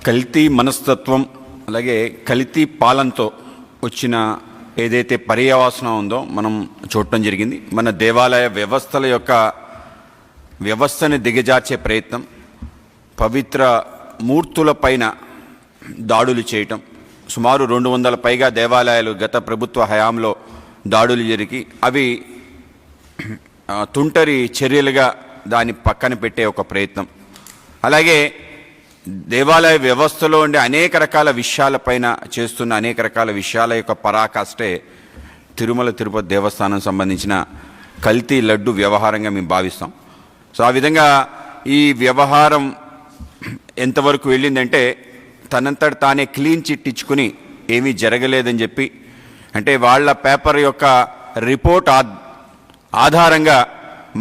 కల్తీ మనస్తత్వం అలాగే కల్తీ పాలనతో వచ్చిన ఏదైతే పర్యవసానం ఉందో మనం చూడటం జరిగింది. మన దేవాలయ వ్యవస్థల యొక్క వ్యవస్థని దిగజార్చే ప్రయత్నం, పవిత్ర మూర్తుల పైన దాడులు చేయటం, సుమారు 200 పైగా దేవాలయాలు గత ప్రభుత్వ హయాంలో దాడులు జరిగి అవి తుంటరి చర్యలుగా దాన్ని పక్కన పెట్టే ఒక ప్రయత్నం, అలాగే దేవాలయ వ్యవస్థలో ఉండే అనేక రకాల విషయాలపైన చేస్తున్న అనేక రకాల విషయాల యొక్క పరాకాష్టే తిరుమల తిరుపతి దేవస్థానం సంబంధించిన కల్తీ లడ్డు వ్యవహారంగా మేము భావిస్తాం. సో ఆ విధంగా ఈ వ్యవహారం ఎంతవరకు వెళ్ళిందంటే తనంతట తానే క్లీన్ చిట్ ఇచ్చుకుని ఏమీ జరగలేదని చెప్పి, అంటే వాళ్ళ పేపర్ యొక్క రిపోర్ట్ ఆధారంగా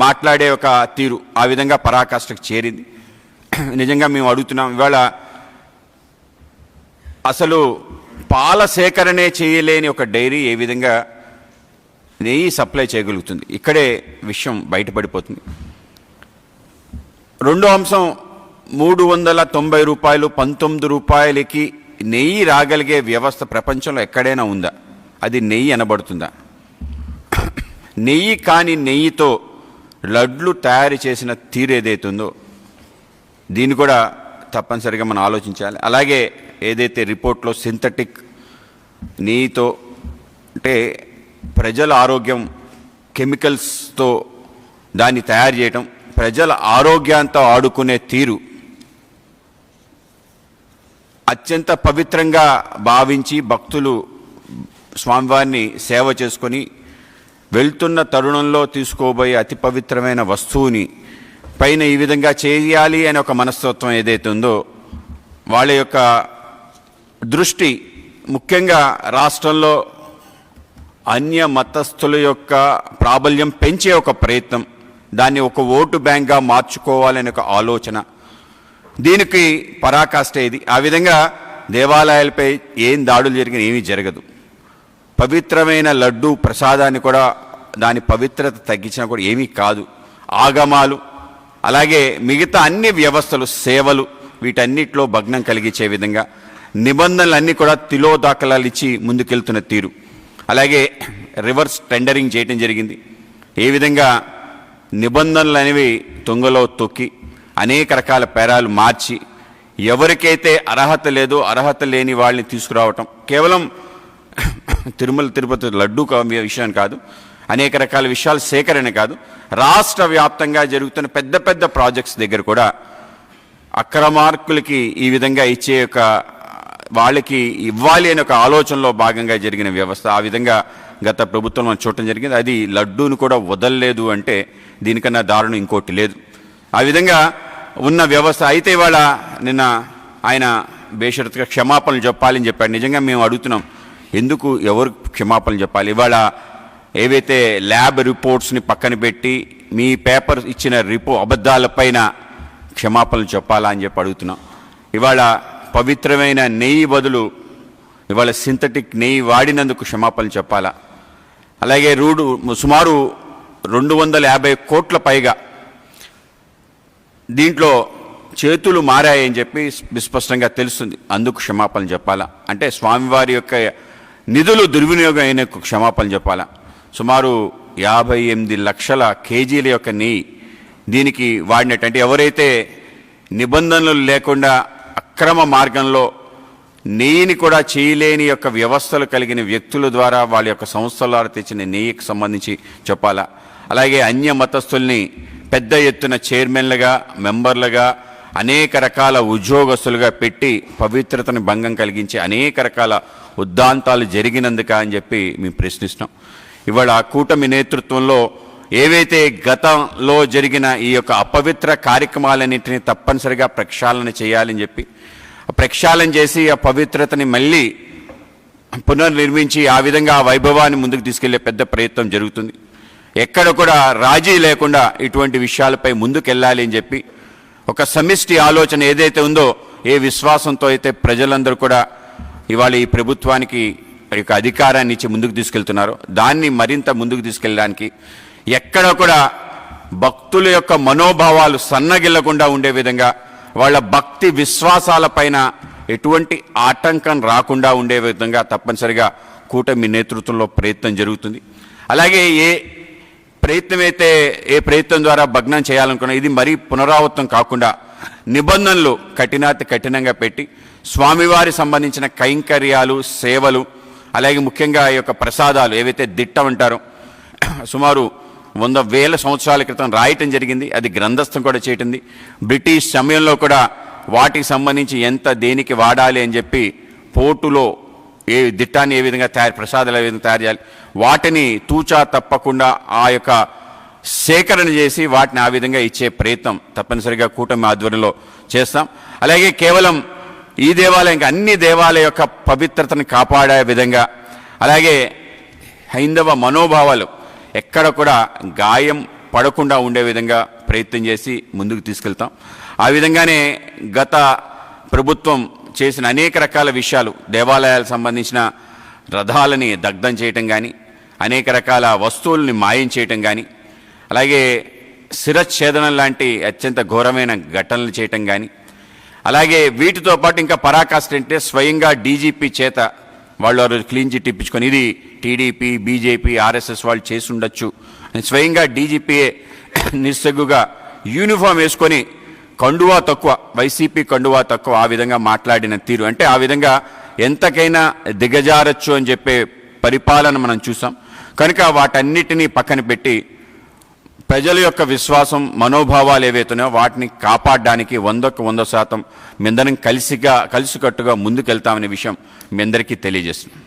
మాట్లాడే ఒక తీరు ఆ విధంగా పరాకాష్ఠకు చేరింది. నిజంగా మేము అడుగుతున్నాం, ఇవాళ అసలు పాల సేకరణే చేయలేని ఒక డైరీ ఏ విధంగా నెయ్యి సప్లై చేయగలుగుతుంది? ఇక్కడే విషయం బయటపడిపోతుంది. రెండో అంశం, 390 రూపాయలు 19 రూపాయలకి నెయ్యి రాగలిగే వ్యవస్థ ప్రపంచంలో ఎక్కడైనా ఉందా? అది నెయ్యి అనబడుతుందా? నెయ్యి కాని నెయ్యితో లడ్లు తయారు చేసిన తీరు ఏదైతుందో దీన్ని కూడా తప్పనిసరిగా మనం ఆలోచించాలి. అలాగే ఏదైతే రిపోర్ట్లో సింథటిక్ నెయ్యితో, అంటే ప్రజల ఆరోగ్యం కెమికల్స్తో దాన్ని తయారు చేయటం, ప్రజల ఆరోగ్యంతో ఆడుకునే తీరు అత్యంత పవిత్రంగా భావించి భక్తులు స్వామివారిని సేవ చేసుకొని వెళ్తున్న తరుణంలో తీసుకోబోయే అతి పవిత్రమైన వస్తువుని పైన ఈ విధంగా చేయాలి అనే ఒక మనస్తత్వం ఏదైతే ఉందో వాళ్ళ యొక్క దృష్టి ముఖ్యంగా రాష్ట్రంలో అన్య మతస్థుల యొక్క ప్రాబల్యం పెంచే ఒక ప్రయత్నం, దాన్ని ఒక ఓటు బ్యాంక్గా మార్చుకోవాలనే ఒక ఆలోచన, దీనికి పరాకాష్ఠ ఇది. ఆ విధంగా దేవాలయాలపై ఏం దాడులు జరిగినా ఏమీ జరగదు. పవిత్రమైన లడ్డు ప్రసాదాన్ని కూడా దాని పవిత్రత తగ్గించినా కూడా ఏమీ కాదు. ఆగమాలు అలాగే మిగతా అన్ని వ్యవస్థలు, సేవలు, వీటన్నిటిలో భగ్నం కలిగించే విధంగా నిబంధనలన్నీ కూడా తిలోదాఖలాలు ఇచ్చి ముందుకెళ్తున్న తీరు, అలాగే రివర్స్ టెండరింగ్ చేయటం జరిగింది. ఏ విధంగా నిబంధనలు అనేవి తుంగలో తొక్కి అనేక రకాల పేరాలు మార్చి ఎవరికైతే అర్హత లేదో అర్హత లేని వాళ్ళని తీసుకురావటం, కేవలం తిరుమల తిరుపతి లడ్డు విషయం కాదు, అనేక రకాల విషయాలు సేకరణ కాదు, రాష్ట్ర వ్యాప్తంగా జరుగుతున్న పెద్ద పెద్ద ప్రాజెక్ట్స్ దగ్గర కూడా అక్రమార్కులకి ఈ విధంగా ఇచ్చే ఒక వాళ్ళకి ఇవ్వాలి అనే ఒక ఆలోచనలో భాగంగా జరిగిన వ్యవస్థ. ఆ విధంగా గత ప్రభుత్వం మనం చూడటం జరిగింది. అది లడ్డూను కూడా వదలలేదు అంటే దీనికన్నా దారుణం ఇంకోటి లేదు. ఆ విధంగా ఉన్న వ్యవస్థ. అయితే ఇవాళ నిన్న ఆయన బేషరతుగా క్షమాపణలు చెప్పాలని చెప్పాడు. నిజంగా మేము అడుగుతున్నాం, ఎందుకు ఎవరు క్షమాపణలు చెప్పాలి? ఇవాళ ఏవైతే ల్యాబ్ రిపోర్ట్స్ని పక్కన పెట్టి మీ పేపర్ ఇచ్చిన అబద్ధాలపైన క్షమాపణలు చెప్పాలా అని చెప్పి అడుగుతున్నాం. ఇవాళ పవిత్రమైన నెయ్యి బదులు ఇవాళ సింథటిక్ నెయ్యి వాడినందుకు క్షమాపణలు చెప్పాలా? అలాగే సుమారు 250 కోట్ల పైగా దీంట్లో చేతులు మారాయని చెప్పి విస్పష్టంగా తెలుస్తుంది, అందుకు క్షమాపణలు చెప్పాలా? అంటే స్వామివారి యొక్క నిధులు దుర్వినియోగం అయిన క్షమాపణలు చెప్పాలా? సుమారు 58 లక్షల కేజీల యొక్క నెయ్యి దీనికి వాడినట్టు, అంటే ఎవరైతే నిబంధనలు లేకుండా అక్రమ మార్గంలో నెయ్యిని కూడా చేయలేని యొక్క వ్యవస్థలు కలిగిన వ్యక్తుల ద్వారా వాళ్ళ యొక్క సంస్థల ద్వారా తెచ్చిన నెయ్యికి సంబంధించి చెప్పాలా? అలాగే అన్య మతస్థుల్ని పెద్ద ఎత్తున చైర్మన్లుగా, మెంబర్లుగా, అనేక రకాల ఉద్యోగస్తులుగా పెట్టి పవిత్రతను భంగం కలిగించే అనేక రకాల ఉద్దాంతాలు జరిగినందుక అని చెప్పి మేము ప్రశ్నిస్తున్నాం. ఇవాళ కూటమి నేతృత్వంలో ఏవైతే గతంలో జరిగిన ఈ యొక్క అపవిత్ర కార్యక్రమాలన్నింటినీ తప్పనిసరిగా ప్రక్షాళన చేయాలని చెప్పి ప్రక్షాళన చేసి ఆ పవిత్రతని మళ్ళీ పునర్నిర్మించి ఆ విధంగా ఆ వైభవాన్ని ముందుకు తీసుకెళ్లే పెద్ద ప్రయత్నం జరుగుతుంది. ఎక్కడ కూడా రాజీ లేకుండా ఇటువంటి విషయాలపై ముందుకెళ్ళాలి అని చెప్పి ఒక సమిష్టి ఆలోచన ఏదైతే ఉందో, ఏ విశ్వాసంతో అయితే ప్రజలందరూ కూడా ఇవాళ ఈ ప్రభుత్వానికి యొక్క అధికారాన్ని ఇచ్చి ముందుకు తీసుకెళ్తున్నారో దాన్ని మరింత ముందుకు తీసుకెళ్ళడానికి ఎక్కడ కూడా భక్తుల యొక్క మనోభావాలు సన్నగిల్లకుండా ఉండే విధంగా వాళ్ళ భక్తి విశ్వాసాలపైన ఎటువంటి ఆటంకం రాకుండా ఉండే విధంగా తప్పనిసరిగా కూటమి నేతృత్వంలో ప్రయత్నం జరుగుతుంది. అలాగే ఏ ప్రయత్నం ద్వారా భగ్నం చేయాలనుకున్నా ఇది మరీ పునరావృతం కాకుండా నిబంధనలు కఠినంగా పెట్టి స్వామివారి సంబంధించిన కైంకర్యాలు, సేవలు, అలాగే ముఖ్యంగా ఈ యొక్క ప్రసాదాలు ఏవైతే దిట్టం అంటారో సుమారు 100,000 సంవత్సరాల క్రితం రాయటం జరిగింది. అది గ్రంథస్థం కూడా చేయటంది. బ్రిటిష్ సమయంలో కూడా వాటికి సంబంధించి ఎంత దేనికి వాడాలి అని చెప్పి పోర్టులో ఏ దిట్టాన్ని ఏ విధంగా ప్రసాదాలు ఏ విధంగా తయారు చేయాలి వాటిని తూచా తప్పకుండా ఆ యొక్క సేకరణ చేసి వాటిని ఆ విధంగా ఇచ్చే ప్రయత్నం తప్పనిసరిగా కూటమి ఆధ్వర్యంలో చేస్తాం. అలాగే కేవలం ఈ దేవాలయం అన్ని దేవాలయ యొక్క పవిత్రతను కాపాడే విధంగా, అలాగే హైందవ మనోభావాలు ఎక్కడ కూడా గాయం పడకుండా ఉండే విధంగా ప్రయత్నం చేసి ముందుకు తీసుకెళ్తాం. ఆ విధంగానే గత ప్రభుత్వం చేసిన అనేక రకాల విషయాలు, దేవాలయాలకు సంబంధించిన రథాలని దగ్ధం చేయటం కానీ, అనేక రకాల వస్తువుల్ని మాయం చేయటం కానీ, అలాగే శిరచ్ఛేదనం లాంటి అత్యంత ఘోరమైన ఘటనలు చేయటం కానీ, అలాగే వీటితో పాటు ఇంకా పరాకాష్ట అంటే స్వయంగా డీజీపీ చేత వాళ్ళు ఆ రోజు క్లీన్ చిట్ ఇప్పించుకొని ఇది టీడీపీ, బీజేపీ, ఆర్ఎస్ఎస్ వాళ్ళు చేసి ఉండొచ్చు అని స్వయంగా డీజీపీఏ నిస్సగ్గుగా యూనిఫామ్ వేసుకొని కండువా తక్కువ, వైసీపీ కండువా తక్కువ ఆ విధంగా మాట్లాడిన తీరు అంటే ఆ విధంగా ఎంతకైనా దిగజారచ్చు అని చెప్పే పరిపాలన మనం చూసాం. కనుక వాటన్నిటినీ పక్కన పెట్టి ప్రజల యొక్క విశ్వాసం, మనోభావాలు ఏవైతున్నాయో వాటిని కాపాడడానికి 100% మేమందరం కలిసికట్టుగా ముందుకెళ్తామనే విషయం మీ అందరికీ తెలియజేస్తున్నాం.